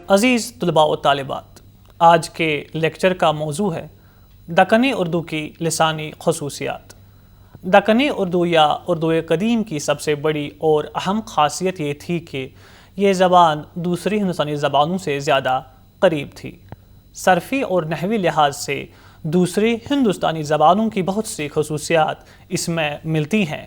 عزیز طلباء و طالبات، آج کے لیکچر کا موضوع ہے دکنی اردو کی لسانی خصوصیات۔ دکنی اردو یا اردو قدیم کی سب سے بڑی اور اہم خاصیت یہ تھی کہ یہ زبان دوسری ہندوستانی زبانوں سے زیادہ قریب تھی۔ صرفی اور نحوی لحاظ سے دوسری ہندوستانی زبانوں کی بہت سی خصوصیات اس میں ملتی ہیں۔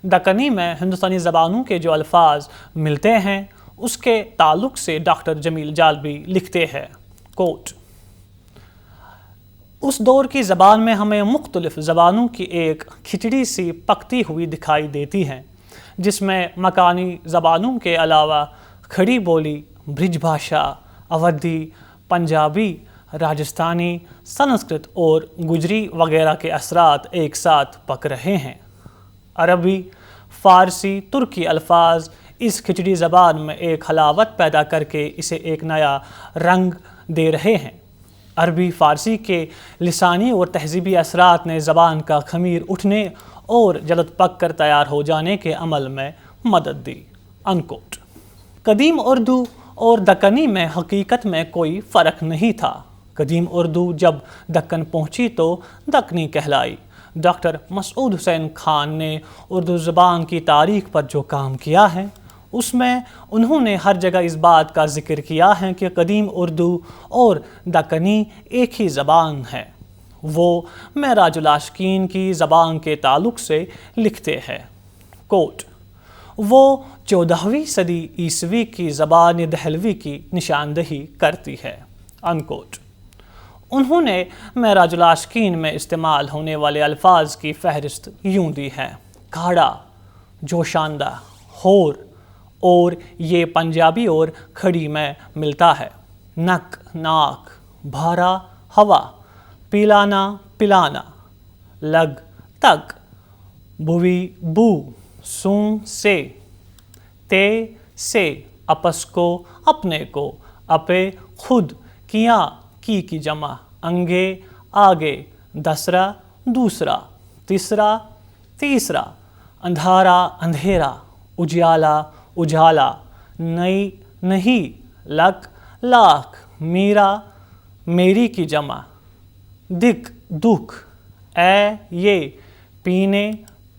دکنی میں ہندوستانی زبانوں کے جو الفاظ ملتے ہیں اس کے تعلق سے ڈاکٹر جمیل جالبی لکھتے ہیں، کوٹ: اس دور کی زبان میں ہمیں مختلف زبانوں کی ایک کھچڑی سی پکتی ہوئی دکھائی دیتی ہیں، جس میں مکانی زبانوں کے علاوہ کھڑی بولی، برج بھاشا، اودھی، پنجابی، راجستھانی، سنسکرت اور گجری وغیرہ کے اثرات ایک ساتھ پک رہے ہیں۔ عربی، فارسی، ترکی الفاظ اس کھچڑی زبان میں ایک حلاوت پیدا کر کے اسے ایک نیا رنگ دے رہے ہیں۔ عربی فارسی کے لسانی اور تہذیبی اثرات نے زبان کا خمیر اٹھنے اور جلد پک کر تیار ہو جانے کے عمل میں مدد دی، انکوٹ۔ قدیم اردو اور دکنی میں حقیقت میں کوئی فرق نہیں تھا۔ قدیم اردو جب دکن پہنچی تو دکنی کہلائی۔ ڈاکٹر مسعود حسین خان نے اردو زبان کی تاریخ پر جو کام کیا ہے اس میں انہوں نے ہر جگہ اس بات کا ذکر کیا ہے کہ قدیم اردو اور دکنی ایک ہی زبان ہے۔ وہ معراج العاشقین کی زبان کے تعلق سے لکھتے ہیں، کوٹ: وہ 14ویں صدی عیسوی کی زبان دہلوی کی نشاندہی کرتی ہے، انکوٹ۔ انہوں نے معراج العاشقین میں استعمال ہونے والے الفاظ کی فہرست یوں دی ہے: کاڑا، جوشاندہ، ہور، اور یہ پنجابی اور کھڑی میں ملتا ہے۔ نک، ناک، بھارا، ہوا، پلانا، پلانا، لگ، تک، بوی، بو، سون، سے، تے، سے، اپس کو، اپنے کو، اپے، خود، کیا، کی جمع، انگے، آگے، دسرا، دوسرا، تیسرا، تیسرا، اندھارا، اندھیرا، اجالا، اجالا، نئی، نہیں، لک، لاکھ، میرا، میری کی جمع، دکھ، دکھ، اے، یہ، پینے،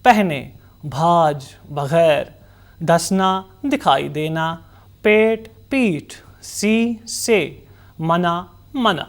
پہنے، بھاج، بغیر، دسنا، دکھائی دینا، پیٹ، پیٹھ، سی، سے، منع، منع۔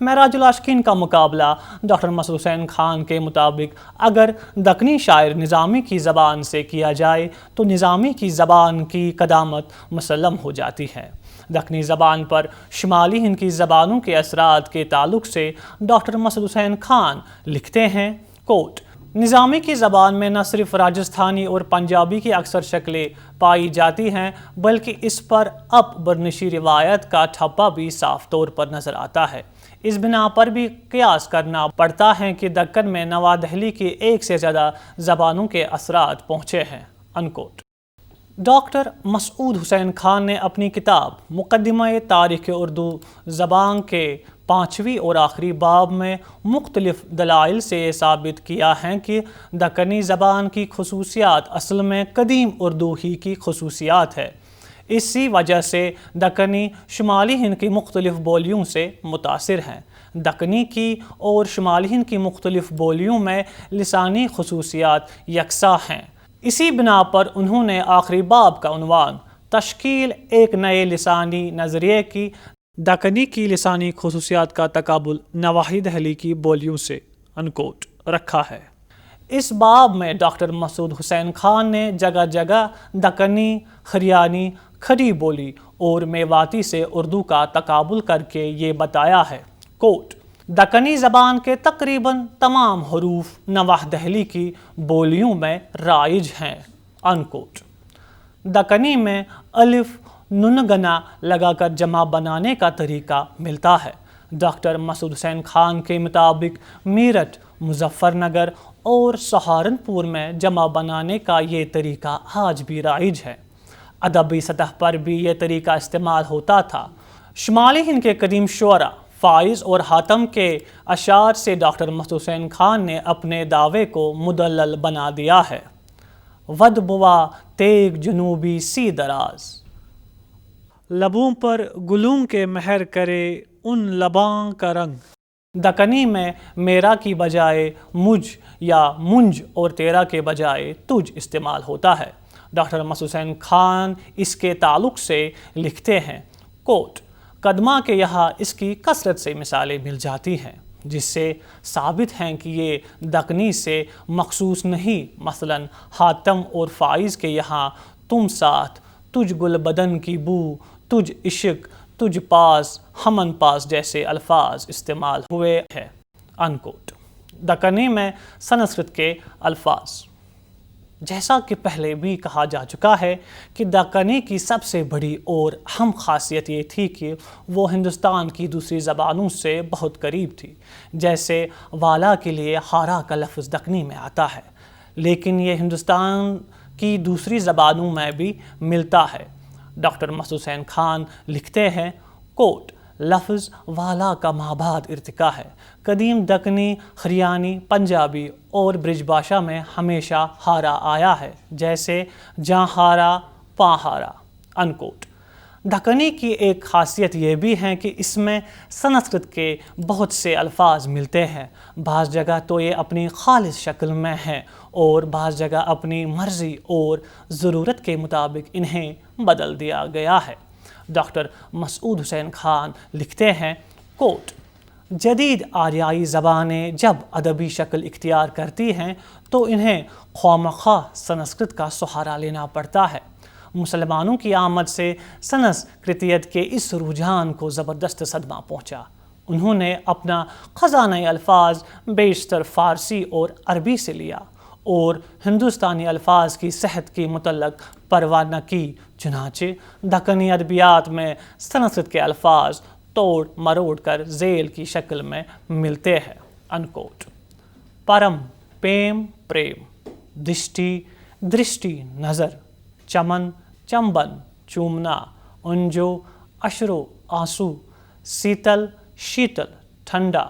معراج العاشقین کا مقابلہ ڈاکٹر مسعود حسین خان کے مطابق اگر دکنی شاعر نظامی کی زبان سے کیا جائے تو نظامی کی زبان کی قدامت مسلم ہو جاتی ہے۔ دکنی زبان پر شمالی ہند کی زبانوں کے اثرات کے تعلق سے ڈاکٹر مسعود حسین خان لکھتے ہیں، کوٹ: نظامی کی زبان میں نہ صرف راجستھانی اور پنجابی کی اکثر شکلیں پائی جاتی ہیں بلکہ اس پر اپ برنشی روایت کا ٹھپا بھی صاف طور پر نظر آتا ہے۔ اس بنا پر بھی قیاس کرنا پڑتا ہے کہ دکن میں نوا دہلی کی ایک سے زیادہ زبانوں کے اثرات پہنچے ہیں، انکوٹ۔ ڈاکٹر مسعود حسین خان نے اپنی کتاب مقدمہ تاریخ اردو زبان کے 5ویں اور آخری باب میں مختلف دلائل سے یہ ثابت کیا ہے کہ دکنی زبان کی خصوصیات اصل میں قدیم اردو ہی کی خصوصیات ہے۔ اسی وجہ سے دکنی شمالی ہند کی مختلف بولیوں سے متاثر ہیں۔ دکنی کی اور شمالی ہند کی مختلف بولیوں میں لسانی خصوصیات یکساں ہیں۔ اسی بنا پر انہوں نے آخری باب کا عنوان تشکیل ایک نئے لسانی نظریے کی دکنی کی لسانی خصوصیات کا تقابل نواحی دہلی کی بولیوں سے، انکوٹ، رکھا ہے۔ اس باب میں ڈاکٹر مسعود حسین خان نے جگہ جگہ دکنی، ہریانی، کھڑی بولی اور میواتی سے اردو کا تقابل کر کے یہ بتایا ہے، کوٹ: دکنی زبان کے تقریباً تمام حروف نواح دہلی کی بولیوں میں رائج ہیں، انکوٹ۔ دکنی میں الف ننگنا لگا کر جمع بنانے کا طریقہ ملتا ہے۔ ڈاکٹر مسعود حسین خان کے مطابق میرٹھ، مظفر نگر اور سہارنپور میں جمع بنانے کا یہ طریقہ آج بھی رائج ہے۔ ادبی سطح پر بھی یہ طریقہ استعمال ہوتا تھا۔ شمالی ہند کے قدیم شعراء فائز اور حاتم کے اشعار سے ڈاکٹر مسعود حسین خان نے اپنے دعوے کو مدلل بنا دیا ہے۔ ود بوا تیگ جنوبی سی دراز، لبوں پر گلوں کے مہر کرے ان لباں کا رنگ۔ دکنی میں میرا کی بجائے مجھ یا منج اور تیرا کے بجائے تجھ استعمال ہوتا ہے۔ ڈاکٹر مسعود حسین خان اس کے تعلق سے لکھتے ہیں کوٹ قدمہ کے یہاں اس کی کثرت سے مثالیں مل جاتی ہیں جس سے ثابت ہیں کہ یہ دکنی سے مخصوص نہیں۔ مثلاً حاتم اور فائز کے یہاں تم ساتھ، تجھ گل بدن کی بو، تجھ عشق، تجھ پاس، ہمن پاس جیسے الفاظ استعمال ہوئے ہیں انکوٹ۔ دکنی میں سنسکرت کے الفاظ، جیسا کہ پہلے بھی کہا جا چکا ہے کہ دکنی کی سب سے بڑی اور اہم خاصیت یہ تھی کہ وہ ہندوستان کی دوسری زبانوں سے بہت قریب تھی۔ جیسے والا کے لیے ہارا کا لفظ دکنی میں آتا ہے، لیکن یہ ہندوستان کی دوسری زبانوں میں بھی ملتا ہے۔ ڈاکٹر مسعود حسین خان لکھتے ہیں کوٹ لفظ والا کا مابعد ارتقا ہے۔ قدیم دکنی، ہریانی، پنجابی اور برج بھاشا میں ہمیشہ ہارا آیا ہے، جیسے جاں ہارا پاں ہارا انکوٹ۔ دکنی کی ایک خاصیت یہ بھی ہے کہ اس میں سنسکرت کے بہت سے الفاظ ملتے ہیں۔ بعض جگہ تو یہ اپنی خالص شکل میں ہیں اور بعض جگہ اپنی مرضی اور ضرورت کے مطابق انہیں بدل دیا گیا ہے۔ ڈاکٹر مسعود حسین خان لکھتے ہیں کوٹ جدید آریائی زبانیں جب ادبی شکل اختیار کرتی ہیں تو انہیں خوامخواہ سنسکرت کا سہارا لینا پڑتا ہے۔ مسلمانوں کی آمد سے سنسکرتیت کے اس رجحان کو زبردست صدمہ پہنچا۔ انہوں نے اپنا خزانہ الفاظ بیشتر فارسی اور عربی سے لیا اور ہندوستانی الفاظ کی صحت کی متعلق پرواہ نہ کی، چنانچہ دکنی ادبیات میں سنسکرت کے الفاظ توڑ مروڑ کر ذیل کی شکل میں ملتے ہیں انکوٹ۔ پرم پیم پریم، دشٹی درشٹی نظر، چمن چمبن چومنا، انجو اشرو آنسو، سیتل شیتل ٹھنڈا،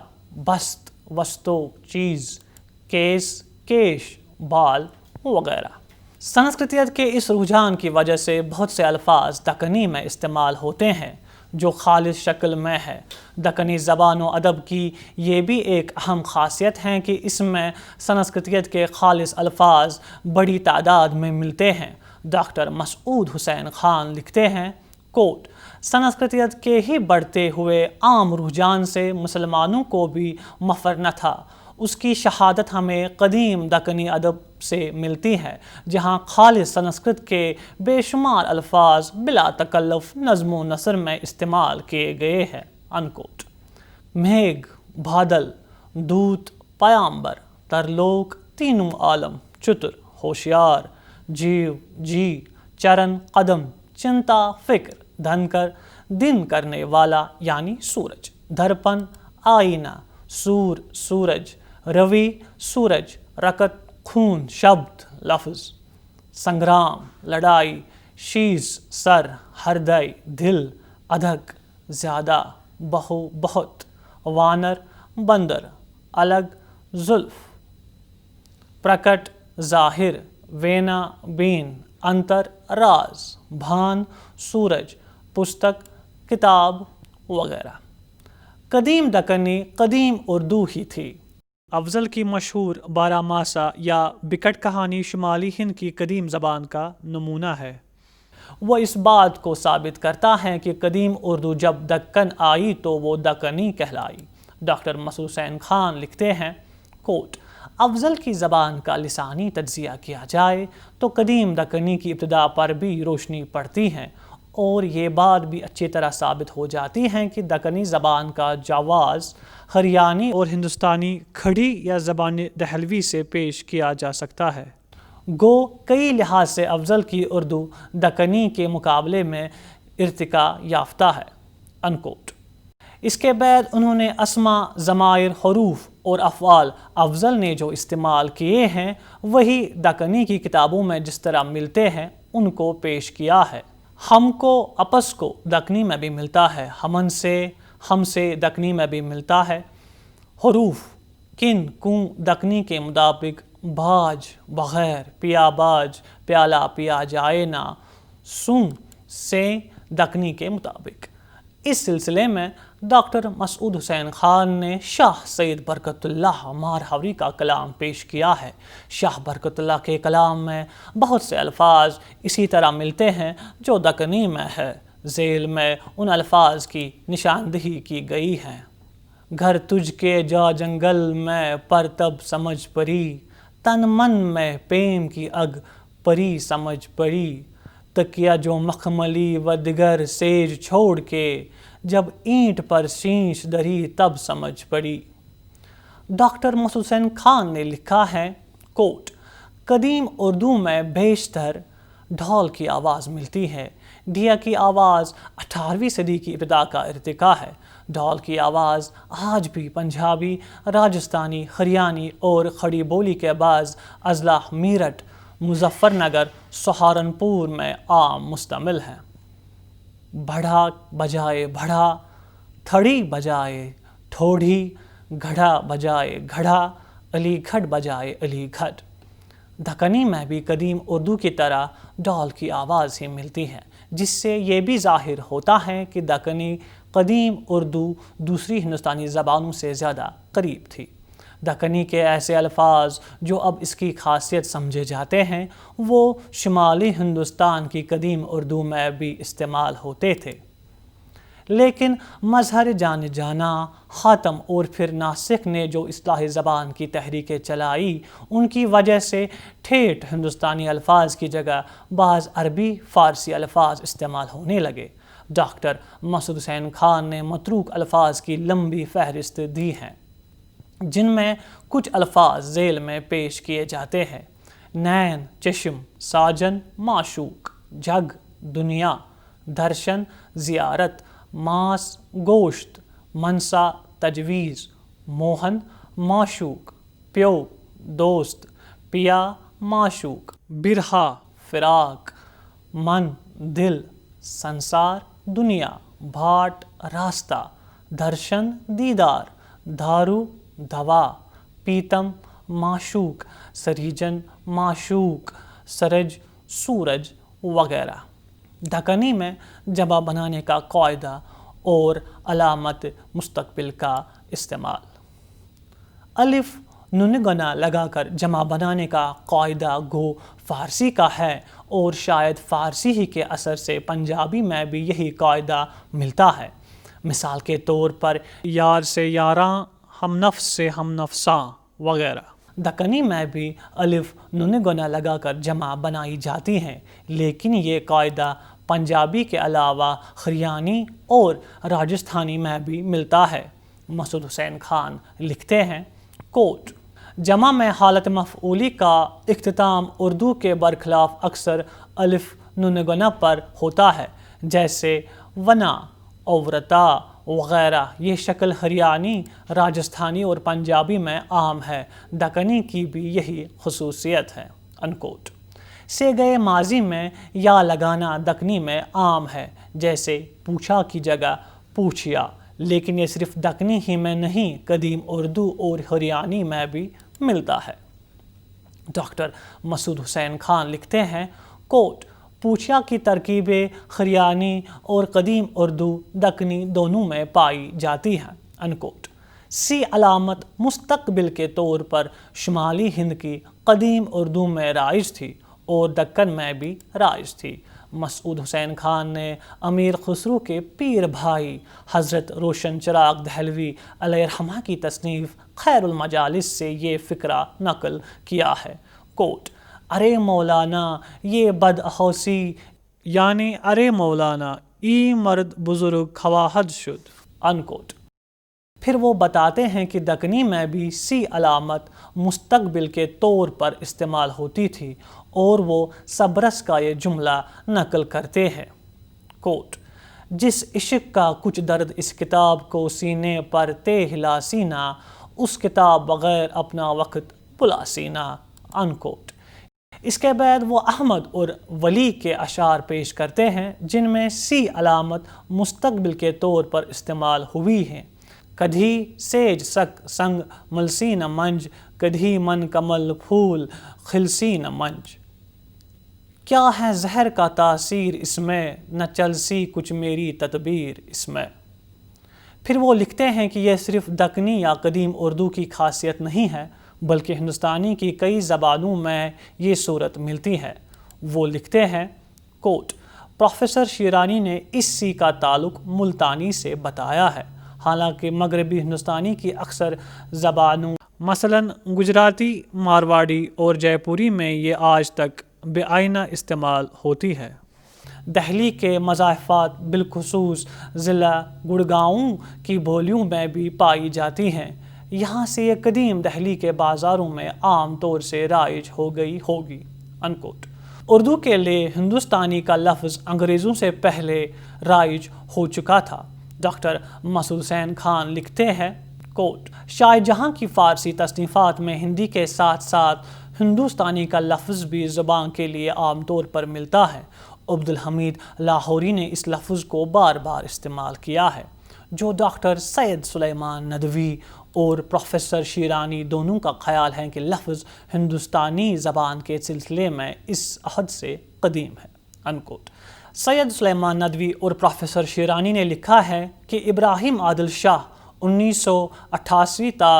بست وستو چیز، کیس کیش بال وغیرہ۔ سنسکرتیت کے اس رجحان کی وجہ سے بہت سے الفاظ دکنی میں استعمال ہوتے ہیں جو خالص شکل میں ہے۔ دکنی زبان و ادب کی یہ بھی ایک اہم خاصیت ہے کہ اس میں سنسکرتیت کے خالص الفاظ بڑی تعداد میں ملتے ہیں۔ ڈاکٹر مسعود حسین خان لکھتے ہیں کوٹ سنسکرتیت کے ہی بڑھتے ہوئے عام رجحان سے مسلمانوں کو بھی مفر نہ تھا۔ اس کی شہادت ہمیں قدیم دکنی ادب سے ملتی ہے جہاں خالص سنسکرت کے بے شمار الفاظ بلا تکلف نظم و نثر میں استعمال کیے گئے ہیں انکوٹ۔ میگھ بادل، دوت پیامبر، ترلوک تینوں عالم، چتر ہوشیار، جیو جی، چرن قدم، چنتا فکر، دھنکر دن کرنے والا یعنی سورج، دھرپن آئینہ، سور سورج، روی سورج، رکت خون شبد لفظ، سنگرام لڑائی، شیز سر، ہردے دل، ادھک زیادہ، بہو بہت، وانر بندر، الگ زلف، پرکٹ ظاہر، وینا بین، انتر راز، بھان سورج، پستک کتاب وغیرہ۔ قدیم دکنی قدیم اردو ہی تھی۔ افضل کی مشہور بارہ ماسا یا بکٹ کہانی شمالی ہند کی قدیم زبان کا نمونہ ہے۔ وہ اس بات کو ثابت کرتا ہے کہ قدیم اردو جب دکن آئی تو وہ دکنی کہلائی۔ ڈاکٹر مسعود حسین خان لکھتے ہیں کوٹ افضل کی زبان کا لسانی تجزیہ کیا جائے تو قدیم دکنی کی ابتدا پر بھی روشنی پڑتی ہے اور یہ بات بھی اچھی طرح ثابت ہو جاتی ہے کہ دکنی زبان کا جواز ہریانی اور ہندوستانی کھڑی یا زبان دہلوی سے پیش کیا جا سکتا ہے۔ گو کئی لحاظ سے افضل کی اردو دکنی کے مقابلے میں ارتقا یافتہ ہے انکوٹ۔ اس کے بعد انہوں نے اسماء، ضمائر، حروف اور افعال افضل نے جو استعمال کیے ہیں وہی دکنی کی کتابوں میں جس طرح ملتے ہیں ان کو پیش کیا ہے۔ ہم کو اپس کو دکنی میں بھی ملتا ہے، ہمن سے ہم سے دکنی میں بھی ملتا ہے۔ حروف کن کوں دکنی کے مطابق باج بغیر، پیا باج پیالہ پیا جائے نہ، سوں سے دکنی کے مطابق۔ اس سلسلے میں ڈاکٹر مسعود حسین خان نے شاہ سید برکت اللہ مارہوری کا کلام پیش کیا ہے۔ شاہ برکت اللہ کے کلام میں بہت سے الفاظ اسی طرح ملتے ہیں جو دکنی میں ہے۔ ذیل میں ان الفاظ کی نشاندہی کی گئی ہے۔ گھر تجھ کے جا جنگل میں پرتب سمجھ پری، تن من میں پیم کی اگ پری سمجھ پڑی، تکیا جو مخملی و دیگر سیج چھوڑ کے، جب اینٹ پر شینش دری تب سمجھ پڑی۔ ڈاکٹر مسعود حسین خان نے لکھا ہے کوٹ: قدیم اردو میں بیشتر ڈھول کی آواز ملتی ہے۔ ڈھیا کی آواز 18ویں صدی کی ابتدا کا ارتقا ہے۔ ڈھول کی آواز آج بھی پنجابی، راجستھانی، ہریانی اور کھڑی بولی کے بعض اضلاع میرٹھ، مظفر نگر، سہارنپور میں عام مشتمل ہے۔ بڑھا بجائے بڑھا، تھڑی بجائے ٹھوڑی، گھڑا بجائے گھڑا، علی گھڑ بجائے علی گھڑ۔ دکنی میں بھی قدیم اردو کی طرح ڈھول کی آواز ہی ملتی ہے، جس سے یہ بھی ظاہر ہوتا ہے کہ دکنی قدیم اردو دوسری ہندوستانی زبانوں سے زیادہ قریب تھی۔ دکنی کے ایسے الفاظ جو اب اس کی خاصیت سمجھے جاتے ہیں وہ شمالی ہندوستان کی قدیم اردو میں بھی استعمال ہوتے تھے، لیکن مظہر جان جانا، حاتم اور پھر ناسک نے جو اصلاح زبان کی تحریکیں چلائی، ان کی وجہ سے ٹھیٹھ ہندوستانی الفاظ کی جگہ بعض عربی فارسی الفاظ استعمال ہونے لگے۔ ڈاکٹر مسعود حسین خان نے متروک الفاظ کی لمبی فہرست دی ہے، جن میں کچھ الفاظ ذیل میں پیش کیے جاتے ہیں: نین، چشم، ساجن، معشوق، جگ، دنیا، درشن، زیارت، ماس، گوشت، منسا، تجویز، موہن، معشوق، پیو، دوست، پیا، معشوق، برہا، فراق، من، دل، سنسار، دنیا، بھاٹ، راستہ، درشن، دیدار، دھارو، دوا، پیتم، معشوق، سریجن، معشوق، سرج، سورج وغیرہ۔ دکنی میں جمع بنانے کا قاعدہ اور علامت مستقبل کا استعمال۔ الف نون گنا لگا کر جمع بنانے کا قاعدہ گو فارسی کا ہے، اور شاید فارسی ہی کے اثر سے پنجابی میں بھی یہی قاعدہ ملتا ہے۔ مثال کے طور پر یار سے یاراں، ہم نفس سے ہم نفساں وغیرہ۔ دکنی میں بھی الف نون گنا لگا کر جمع بنائی جاتی ہیں، لیکن یہ قاعدہ پنجابی کے علاوہ ہریانی اور راجستھانی میں بھی ملتا ہے۔ مسعود حسین خان لکھتے ہیں کوٹ: جمع میں حالت مفعولی کا اختتام اردو کے برخلاف اکثر الف نون گنا پر ہوتا ہے، جیسے ونا، اوورتا وغیرہ۔ یہ شکل ہریانی، راجستھانی اور پنجابی میں عام ہے۔ دکنی کی بھی یہی خصوصیت ہے۔ انکوٹ۔ سے گئے ماضی میں یا لگانا دکنی میں عام ہے، جیسے پوچھا کی جگہ پوچھیا، لیکن یہ صرف دکنی ہی میں نہیں، قدیم اردو اور ہریانی میں بھی ملتا ہے۔ ڈاکٹر مسعود حسین خان لکھتے ہیں کوٹ: پوچھیا کی ترکیبیں ہریانی اور قدیم اردو دکنی دونوں میں پائی جاتی ہیں۔ انکوٹ۔ سی علامت مستقبل کے طور پر شمالی ہند کی قدیم اردو میں رائج تھی اور دکن میں بھی رائج تھی۔ مسعود حسین خان نے امیر خسرو کے پیر بھائی حضرت روشن چراغ دہلوی علیہ الرحمہ کی تصنیف خیر المجالس سے یہ فقرہ نقل کیا ہے۔ کوٹ: ارے مولانا یہ بدحوثی، یعنی ارے مولانا ای مرد بزرگ خواہد شد۔ انکوٹ۔ پھر وہ بتاتے ہیں کہ دکنی میں بھی سی علامت مستقبل کے طور پر استعمال ہوتی تھی، اور وہ صبرس کا یہ جملہ نقل کرتے ہیں۔ کوٹ: جس عشق کا کچھ درد اس کتاب کو سینے پر تے ہلا سینا، اس کتاب بغیر اپنا وقت بلا سینا۔ انکوٹ۔ اس کے بعد وہ احمد اور ولی کے اشعار پیش کرتے ہیں، جن میں سی علامت مستقبل کے طور پر استعمال ہوئی ہیں۔ کدھی سیج سک سنگ ملسی نہ منج، کدھی من کمل پھول کھلسی نہ منج۔ کیا ہے زہر کا تاثیر اس میں، نہ چل سی کچھ میری تدبیر اس میں۔ پھر وہ لکھتے ہیں کہ یہ صرف دکنی یا قدیم اردو کی خاصیت نہیں ہے، بلکہ ہندوستانی کی کئی زبانوں میں یہ صورت ملتی ہے۔ وہ لکھتے ہیں کوٹ: پروفیسر شیرانی نے اس سی کا تعلق ملتانی سے بتایا ہے، حالانکہ مغربی ہندوستانی کی اکثر زبانوں مثلاً گجراتی، مارواڑی اور جے پوری میں یہ آج تک بے آئینہ استعمال ہوتی ہے۔ دہلی کے مضافات بالخصوص ضلع گڑگاؤں کی بولیوں میں بھی پائی جاتی ہیں، یہاں سے یہ قدیم دہلی کے بازاروں میں عام طور سے رائج ہو گئی ہوگی۔ انکوٹ۔ اردو کے لیے ہندوستانی کا لفظ انگریزوں سے پہلے رائج ہو چکا تھا۔ ڈاکٹر مسعود حسین خان لکھتے ہیں کوٹ: شاہ جہاں کی فارسی تصنیفات میں ہندی کے ساتھ ساتھ ہندوستانی کا لفظ بھی زبان کے لیے عام طور پر ملتا ہے۔ عبدالحمید لاہوری نے اس لفظ کو بار بار استعمال کیا ہے، جو ڈاکٹر سید سلیمان ندوی اور پروفیسر شیرانی دونوں کا خیال ہے کہ لفظ ہندوستانی زبان کے سلسلے میں اس عہد سے قدیم ہے۔ انکوٹ۔ سید سلیمان ندوی اور پروفیسر شیرانی نے لکھا ہے کہ ابراہیم عادل شاہ 1988 تا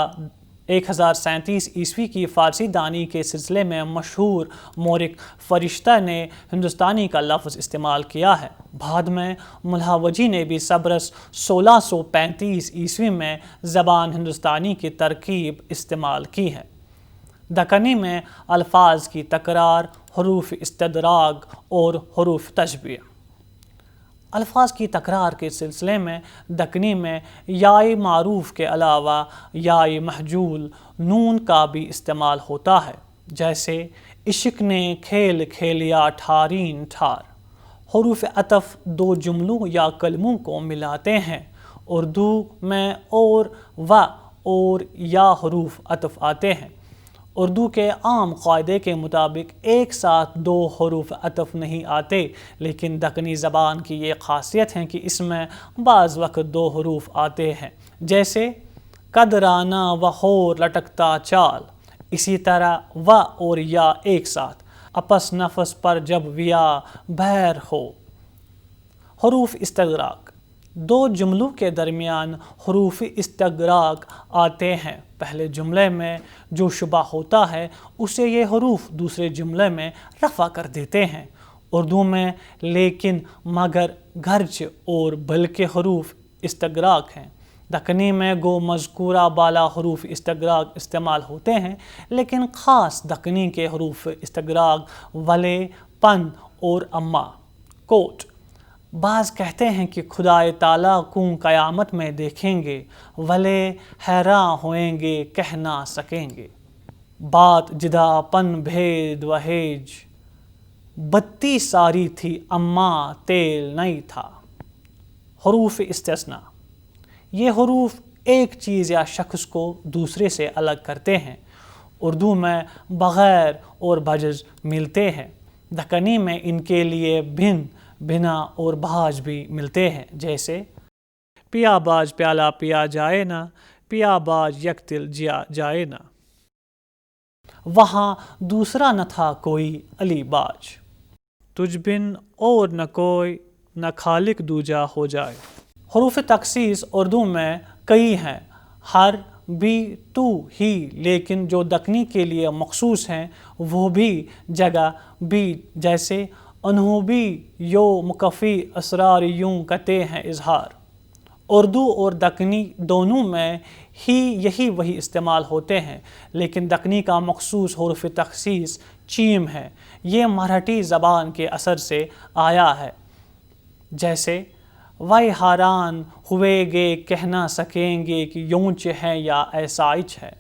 1037 کی فارسی دانی کے سلسلے میں مشہور مورخ فرشتہ نے ہندوستانی کا لفظ استعمال کیا ہے۔ بعد میں ملاوجی نے بھی سبرس 1635 میں زبان ہندوستانی کی ترکیب استعمال کی ہے۔ دکنی میں الفاظ کی تکرار، حروف استدراگ اور حروف تشبیہ۔ الفاظ کی تکرار کے سلسلے میں دکنی میں یائے معروف کے علاوہ یائے محجول نون کا بھی استعمال ہوتا ہے، جیسے عشق نے کھیل کھیلیا ٹھارین ٹھار۔ حروف عطف دو جملوں یا کلموں کو ملاتے ہیں۔ اردو میں اور یا حروف عطف آتے ہیں۔ اردو کے عام قاعدے کے مطابق ایک ساتھ دو حروف عطف نہیں آتے، لیکن دکنی زبان کی یہ خاصیت ہے کہ اس میں بعض وقت دو حروف آتے ہیں، جیسے قدرانہ و ہور لٹکتا چال۔ اسی طرح و اور یا ایک ساتھ، اپس نفس پر جب ویا بہر ہو۔ حروف استغراق: دو جملوں کے درمیان حروف استغراق آتے ہیں۔ پہلے جملے میں جو شبہ ہوتا ہے اسے یہ حروف دوسرے جملے میں رفع کر دیتے ہیں۔ اردو میں لیکن، مگر، گرچہ اور بلکہ حروف استغراق ہیں۔ دکنی میں گو مذکورہ بالا حروف استغراق استعمال ہوتے ہیں، لیکن خاص دکنی کے حروف استغراق ولے، پن اور اما۔ کوٹ: بعض کہتے ہیں کہ خدائے تعالیٰ کو قیامت میں دیکھیں گے، ولے حیراں ہوئیں گے کہہ نہ سکیں گے۔ بات جدا پن بھید و ہیج، بتی ساری تھی اماں تیل نہیں تھا۔ حروف استثناء: یہ حروف ایک چیز یا شخص کو دوسرے سے الگ کرتے ہیں۔ اردو میں بغیر اور بجز ملتے ہیں، دکنی میں ان کے لیے بھن، بھنا اور بھاج بھی ملتے ہیں، جیسے پیا باج پیالہ پیا جائے نا، پیا باج یک دل جیا جائے نا۔ وہاں دوسرا نہ تھا کوئی علی باج، تجھ بن اور نہ کوئی، نہ خالق دوجا ہو جائے۔ حروف تخصیص اردو میں کئی ہیں، ہر، بھی، تو، ہی، لیکن جو دکنی کے لیے مخصوص ہیں وہ بھی جگہ بھی، جیسے انہوں بھی یو مکفی اسرار یوں کہتے ہیں اظہار۔ اردو اور دکنی دونوں میں ہی یہی وہی استعمال ہوتے ہیں، لیکن دکنی کا مخصوص حروف تخصیص چیم ہے۔ یہ مراٹھی زبان کے اثر سے آیا ہے، جیسے وے حیران ہوئے گے کہہ نہ سکیں گے کہ یونچ ہے یا ایسائچ ہے۔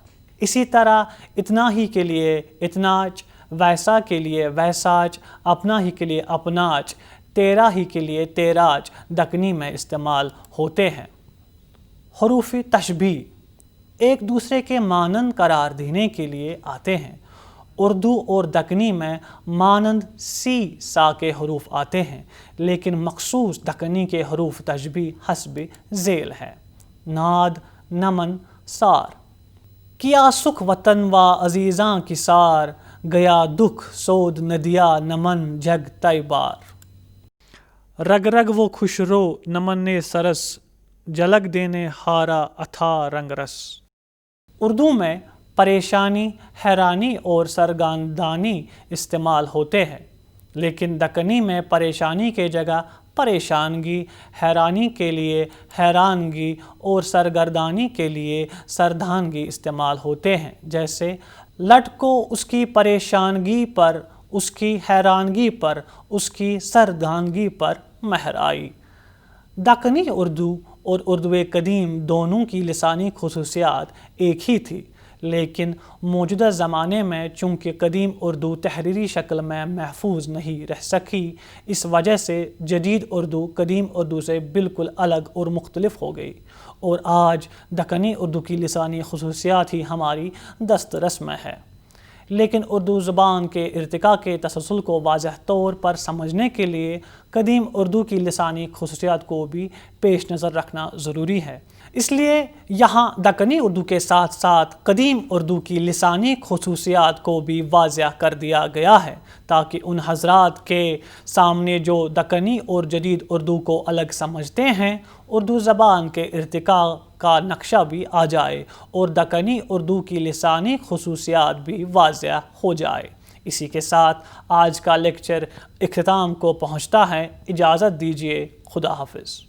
اسی طرح اتنا ہی کے لیے اتناچ، ویسا کے لیے ویساچ، اپنا ہی کے لیے اپناچ، تیرا ہی کے لیے تیراچ دکنی میں استعمال ہوتے ہیں۔ حروف تشبیہ ایک دوسرے کے مانند قرار دینے کے لیے آتے ہیں۔ اردو اور دکنی میں مانند سی سا کے حروف آتے ہیں، لیکن مخصوص دکنی کے حروف تشبیہ حسب ذیل ہے۔ ناد، نمن، سار۔ کیا سکھ وطن و عزیزاں کی سار، گیا دکھ سود ندیا نمن جگ تئی بار رگ رگ وہ خوش رو نمن سرس جھلک دینے ہارا اتھا رنگ رس۔ اردو میں پریشانی، حیرانی اور سرگردانی استعمال ہوتے ہیں، لیکن دکنی میں پریشانی کے جگہ پریشانگی، حیرانی کے لیے حیرانگی اور سرگردانی کے لیے سردانگی استعمال ہوتے ہیں، جیسے لٹ کو اس کی پریشانگی پر، اس کی حیرانگی پر، اس کی سردانگی پر مہر آئی۔ دکنی اردو اور اردو قدیم دونوں کی لسانی خصوصیات ایک ہی تھی، لیکن موجودہ زمانے میں چونکہ قدیم اردو تحریری شکل میں محفوظ نہیں رہ سکی، اس وجہ سے جدید اردو قدیم اردو سے بالکل الگ اور مختلف ہو گئی، اور آج دکنی اردو کی لسانی خصوصیات ہی ہماری دسترس میں ہے۔ لیکن اردو زبان کے ارتقاء کے تسلسل کو واضح طور پر سمجھنے کے لیے قدیم اردو کی لسانی خصوصیات کو بھی پیش نظر رکھنا ضروری ہے۔ اس لیے یہاں دکنی اردو کے ساتھ ساتھ قدیم اردو کی لسانی خصوصیات کو بھی واضح کر دیا گیا ہے، تاکہ ان حضرات کے سامنے جو دکنی اور جدید اردو کو الگ سمجھتے ہیں، اردو زبان کے ارتقاء کا نقشہ بھی آ جائے اور دکنی اردو کی لسانی خصوصیات بھی واضح ہو جائے۔ اسی کے ساتھ آج کا لیکچر اختتام کو پہنچتا ہے۔ اجازت دیجیے، خدا حافظ۔